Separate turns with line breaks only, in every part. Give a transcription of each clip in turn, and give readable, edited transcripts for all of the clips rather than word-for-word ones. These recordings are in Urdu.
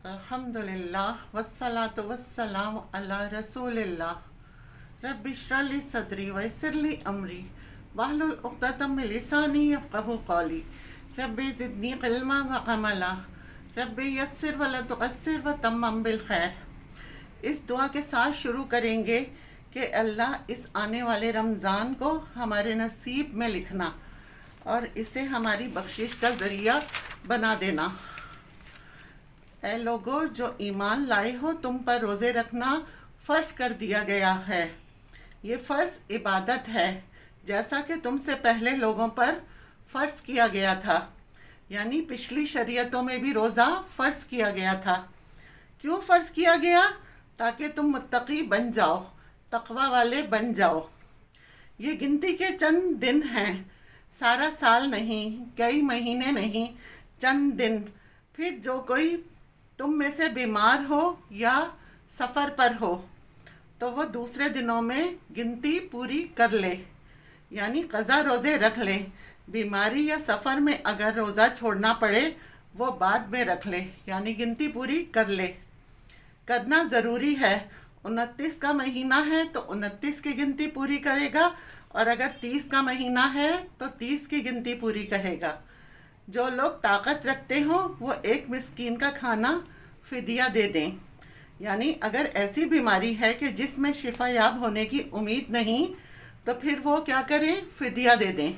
الحمدللہ والصلاة والسلام علی رسول اللہ رب اشرح لی صدری ویسر لی امری واحلل عقدۃ من لسانی یفقہوا قولی رب زدنی علما وعملا رب یسر ولا تعسر وتمم بالخیر۔ اس دعا کے ساتھ شروع کریں گے کہ اللہ اس آنے والے رمضان کو ہمارے نصیب میں لکھنا اور اسے ہماری بخشش کا ذریعہ بنا دینا۔ اے لوگو جو ایمان لائے ہو، تم پر روزے رکھنا فرض کر دیا گیا ہے۔ یہ فرض عبادت ہے، جیسا کہ تم سے پہلے لوگوں پر فرض کیا گیا تھا، یعنی پچھلی شریعتوں میں بھی روزہ فرض کیا گیا تھا۔ کیوں فرض کیا گیا؟ تاکہ تم متقی بن جاؤ، تقوی والے بن جاؤ۔ یہ گنتی کے چند دن ہیں، سارا سال نہیں، کئی مہینے نہیں، چند دن۔ پھر جو کوئی تم میں سے بیمار ہو یا سفر پر ہو تو وہ دوسرے دنوں میں گنتی پوری کر لے، یعنی قضا روزے رکھ لے۔ بیماری یا سفر میں اگر روزہ چھوڑنا پڑے وہ بعد میں رکھ لے، یعنی گنتی پوری کر لے۔ کرنا ضروری ہے۔ 29 کا مہینہ ہے تو 29 کی گنتی پوری کرے گا، اور اگر 30 کا مہینہ ہے تو 30 کی گنتی پوری کہے گا۔ جو لوگ طاقت رکھتے ہوں وہ ایک مسکین کا کھانا فدیہ دے دیں، یعنی اگر ایسی بیماری ہے کہ جس میں شفا یاب ہونے کی امید نہیں تو پھر وہ کیا کریں؟ فدیہ دے دیں۔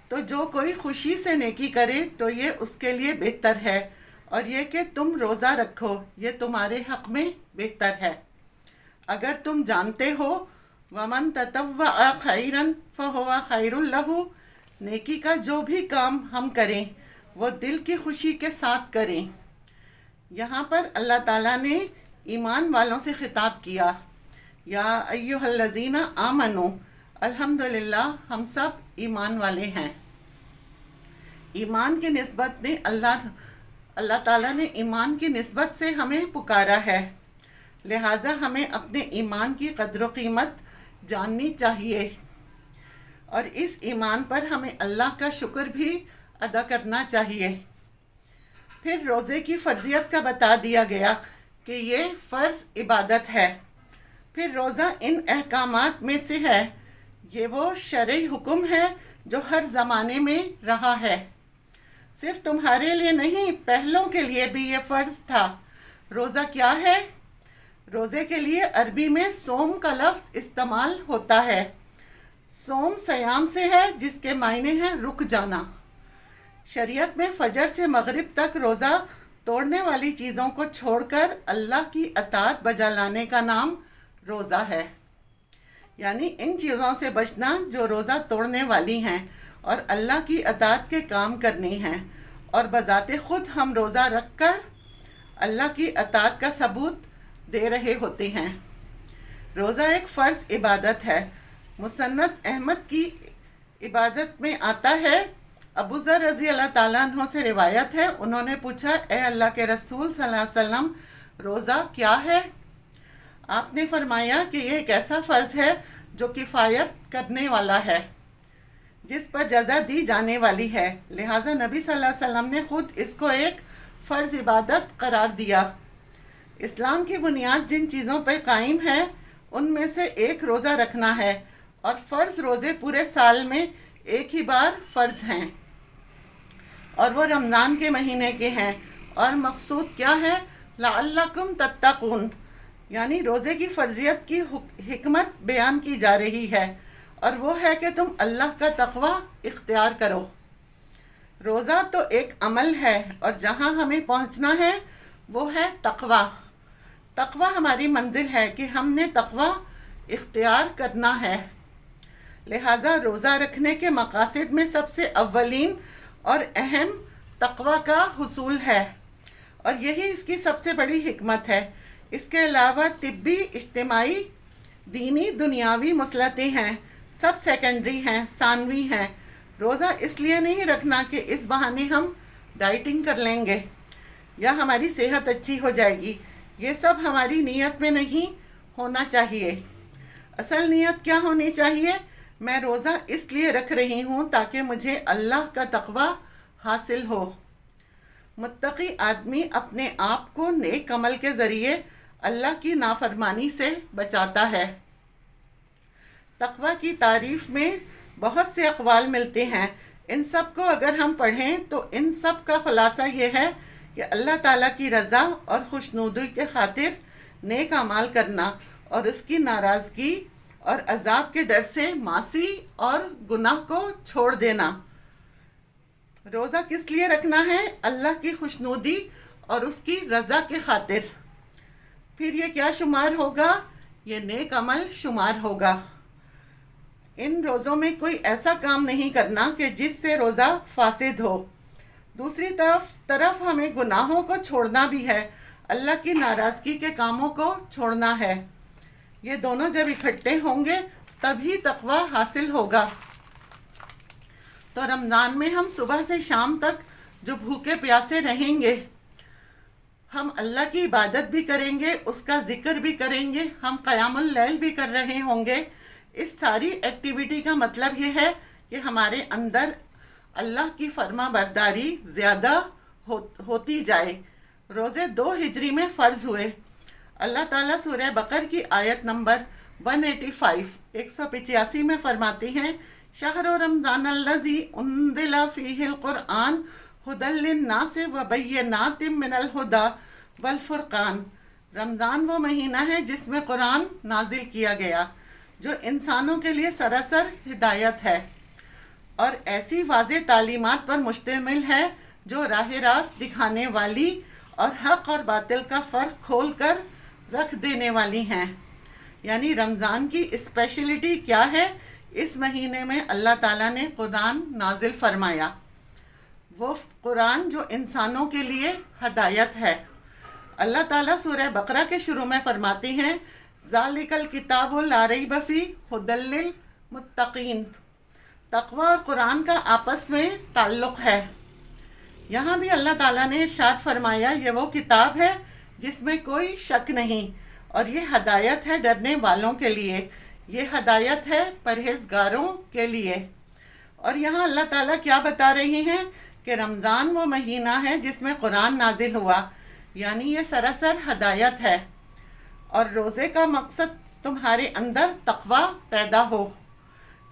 تو جو کوئی خوشی سے نیکی کرے تو یہ اس کے لیے بہتر ہے، اور یہ کہ تم روزہ رکھو یہ تمہارے حق میں بہتر ہے۔ اگر تم جانتے ہو وَمَن تَطَوَّعَ خَيْرًا فَهُوَ خَيْرٌ لَهُ، نیکی کا جو بھی کام ہم کریں وہ دل کی خوشی کے ساتھ کریں۔ یہاں پر اللہ تعالیٰ نے ایمان والوں سے خطاب کیا، یا ایھا الذین آمنوا، الحمدللہ ہم سب ایمان والے ہیں۔ ایمان کی نسبت نے اللہ تعالیٰ نے ایمان کی نسبت سے ہمیں پکارا ہے، لہٰذا ہمیں اپنے ایمان کی قدر و قیمت جاننی چاہیے، اور اس ایمان پر ہمیں اللہ کا شکر بھی ادا کرنا چاہیے۔ پھر روزے کی فرضیت کا بتا دیا گیا کہ یہ فرض عبادت ہے۔ پھر روزہ ان احکامات میں سے ہے، یہ وہ شرعی حکم ہے جو ہر زمانے میں رہا ہے، صرف تمہارے لیے نہیں، پہلوں کے لیے بھی یہ فرض تھا۔ روزہ کیا ہے؟ روزے کے لیے عربی میں صوم کا لفظ استعمال ہوتا ہے۔ صوم سیام سے ہے، جس کے معنی ہیں رک جانا۔ شریعت میں فجر سے مغرب تک روزہ توڑنے والی چیزوں کو چھوڑ کر اللہ کی اطاعت بجا لانے کا نام روزہ ہے، یعنی ان چیزوں سے بچنا جو روزہ توڑنے والی ہیں اور اللہ کی اطاعت کے کام کرنی ہیں، اور بذات خود ہم روزہ رکھ کر اللہ کی اطاعت کا ثبوت دے رہے ہوتے ہیں۔ روزہ ایک فرض عبادت ہے۔ مسند احمد کی عبادت میں آتا ہے، ابو ذر رضی اللہ تعالیٰ عنہ سے روایت ہے، انہوں نے پوچھا، اے اللہ کے رسول صلی اللہ علیہ وسلم، روزہ کیا ہے؟ آپ نے فرمایا کہ یہ ایک ایسا فرض ہے جو کفایت کرنے والا ہے، جس پر جزا دی جانے والی ہے، لہٰذا نبی صلی اللہ علیہ وسلم نے خود اس کو ایک فرض عبادت قرار دیا۔ اسلام کی بنیاد جن چیزوں پر قائم ہے ان میں سے ایک روزہ رکھنا ہے، اور فرض روزے پورے سال میں ایک ہی بار فرض ہیں، اور وہ رمضان کے مہینے کے ہیں، اور مقصود کیا ہے؟ لعلکم تتقون، یعنی روزے کی فرضیت کی حکمت بیان کی جا رہی ہے، اور وہ ہے کہ تم اللہ کا تقوی اختیار کرو۔ روزہ تو ایک عمل ہے، اور جہاں ہمیں پہنچنا ہے وہ ہے تقوی۔ تقوی ہماری منزل ہے کہ ہم نے تقوی اختیار کرنا ہے، لہٰذا روزہ رکھنے کے مقاصد میں سب سے اولین اور اہم تقوی کا حصول ہے، اور یہی اس کی سب سے بڑی حکمت ہے۔ اس کے علاوہ طبی، اجتماعی، دینی، دنیاوی مصلحتیں ہیں، سب سیکنڈری ہیں، ثانوی ہیں۔ روزہ اس لیے نہیں رکھنا کہ اس بہانے ہم ڈائٹنگ کر لیں گے یا ہماری صحت اچھی ہو جائے گی، یہ سب ہماری نیت میں نہیں ہونا چاہیے۔ اصل نیت کیا ہونی چاہیے؟ میں روزہ اس لیے رکھ رہی ہوں تاکہ مجھے اللہ کا تقوی حاصل ہو۔ متقی آدمی اپنے آپ کو نیک عمل کے ذریعے اللہ کی نافرمانی سے بچاتا ہے۔ تقوی کی تعریف میں بہت سے اقوال ملتے ہیں۔ ان سب کو اگر ہم پڑھیں تو ان سب کا خلاصہ یہ ہے کہ اللہ تعالیٰ کی رضا اور خوشنودی کے خاطر نیک اعمال کرنا اور اس کی ناراضگی اور عذاب کے ڈر سے معاصی اور گناہ کو چھوڑ دینا۔ روزہ کس لیے رکھنا ہے؟ اللہ کی خوشنودی اور اس کی رضا کے خاطر۔ پھر یہ کیا شمار ہوگا؟ یہ نیک عمل شمار ہوگا۔ ان روزوں میں کوئی ایسا کام نہیں کرنا کہ جس سے روزہ فاسد ہو۔ دوسری طرف ہمیں گناہوں کو چھوڑنا بھی ہے، اللہ کی ناراضگی کے کاموں کو چھوڑنا ہے۔ یہ دونوں جب اکٹھے ہوں گے تبھی تقوی حاصل ہوگا۔ تو رمضان میں ہم صبح سے شام تک جو بھوکے پیاسے رہیں گے، ہم اللہ کی عبادت بھی کریں گے، اس کا ذکر بھی کریں گے، ہم قیام اللیل بھی کر رہے ہوں گے۔ اس ساری ایکٹیویٹی کا مطلب یہ ہے کہ ہمارے اندر اللہ کی فرما برداری زیادہ ہوتی جائے۔ روزے 2 ہجری میں فرض ہوئے۔ اللہ تعالیٰ سورہ بقر کی آیت نمبر 185 میں فرماتے ہیں، شہر رمضان الذی انزل فیہ القرآن ھدی للناس وبینات من الھدی والفرقان۔ رمضان وہ مہینہ ہے جس میں قرآن نازل کیا گیا جو انسانوں کے لیے سراسر ہدایت ہے اور ایسی واضح تعلیمات پر مشتمل ہے جو راہ راست دکھانے والی اور حق اور باطل کا فرق کھول کر رکھ دینے والی ہیں۔ یعنی رمضان کی اسپیشلٹی کیا ہے؟ اس مہینے میں اللہ تعالیٰ نے قرآن نازل فرمایا، وہ قرآن جو انسانوں کے لیے ہدایت ہے۔ اللہ تعالیٰ سورہ بقرہ کے شروع میں فرماتے ہیں، ذالک الکتاب لا ریب فیہ ھدی للمتقین۔ تقوی اور قرآن کا آپس میں تعلق ہے۔ یہاں بھی اللہ تعالیٰ نے ارشاد فرمایا، یہ وہ کتاب ہے جس میں کوئی شک نہیں، اور یہ ہدایت ہے ڈرنے والوں کے لیے، یہ ہدایت ہے پرہیزگاروں کے لیے۔ اور یہاں اللہ تعالیٰ کیا بتا رہے ہیں کہ رمضان وہ مہینہ ہے جس میں قرآن نازل ہوا، یعنی یہ سراسر ہدایت ہے، اور روزے کا مقصد تمہارے اندر تقوی پیدا ہو۔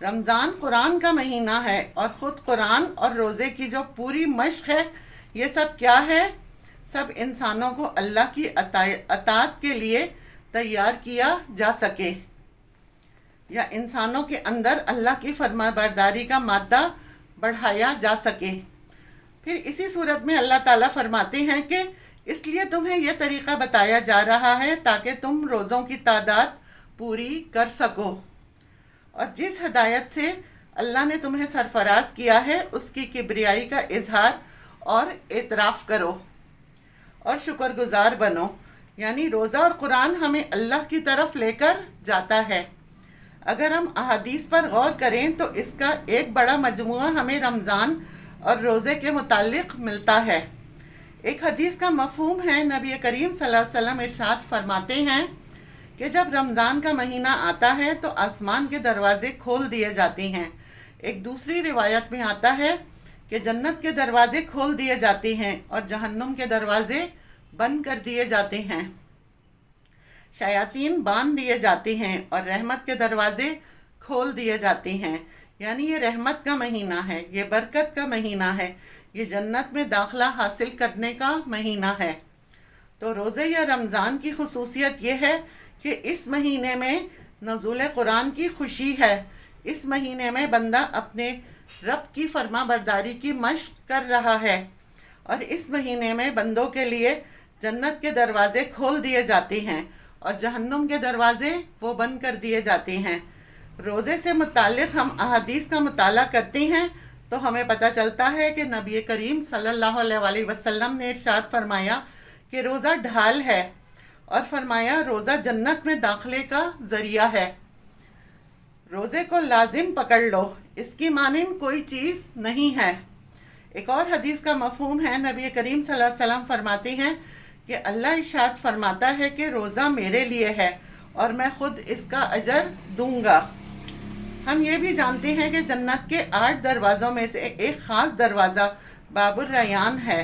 رمضان قرآن کا مہینہ ہے، اور خود قرآن اور روزے کی جو پوری مشق ہے، یہ سب کیا ہے؟ سب انسانوں کو اللہ کی اطاعت کے لیے تیار کیا جا سکے، یا انسانوں کے اندر اللہ کی فرما برداری کا مادہ بڑھایا جا سکے۔ پھر اسی صورت میں اللہ تعالیٰ فرماتے ہیں کہ اس لیے تمہیں یہ طریقہ بتایا جا رہا ہے تاکہ تم روزوں کی تعداد پوری کر سکو، اور جس ہدایت سے اللہ نے تمہیں سرفراز کیا ہے اس کی کبریائی کا اظہار اور اعتراف کرو اور شکر گزار بنو۔ یعنی روزہ اور قرآن ہمیں اللہ کی طرف لے کر جاتا ہے۔ اگر ہم احادیث پر غور کریں تو اس کا ایک بڑا مجموعہ ہمیں رمضان اور روزے کے متعلق ملتا ہے۔ ایک حدیث کا مفہوم ہے، نبی کریم صلی اللہ علیہ وسلم ارشاد فرماتے ہیں کہ جب رمضان کا مہینہ آتا ہے تو آسمان کے دروازے کھول دیے جاتے ہیں۔ ایک دوسری روایت میں آتا ہے کہ جنت کے دروازے کھول دیے جاتے ہیں اور جہنم کے دروازے بند کر دیے جاتے ہیں، شیاطین باندھ دیے جاتے ہیں اور رحمت کے دروازے کھول دیے جاتے ہیں۔ یعنی یہ رحمت کا مہینہ ہے، یہ برکت کا مہینہ ہے، یہ جنت میں داخلہ حاصل کرنے کا مہینہ ہے۔ تو روزے یا رمضان کی خصوصیت یہ ہے کہ اس مہینے میں نزول قرآن کی خوشی ہے۔ اس مہینے میں بندہ اپنے رب کی فرما برداری کی مشق کر رہا ہے، اور اس مہینے میں بندوں کے لیے جنت کے دروازے کھول دیے جاتے ہیں اور جہنم کے دروازے وہ بند کر دیے جاتے ہیں۔ روزے سے متعلق ہم احادیث کا مطالعہ کرتے ہیں تو ہمیں پتہ چلتا ہے کہ نبی کریم صلی اللہ علیہ وسلم نے ارشاد فرمایا کہ روزہ ڈھال ہے، اور فرمایا روزہ جنت میں داخلے کا ذریعہ ہے۔ روزے کو لازم پکڑ لو، اس کی مانند کوئی چیز نہیں ہے۔ ایک اور حدیث کا مفہوم ہے، نبی کریم صلی اللہ علیہ وسلم فرماتے ہیں کہ اللہ ارشاد فرماتا ہے کہ روزہ میرے لیے ہے اور میں خود اس کا اجر دوں گا۔ ہم یہ بھی جانتے ہیں کہ جنت کے 8 دروازوں میں سے ایک خاص دروازہ باب الریان ہے۔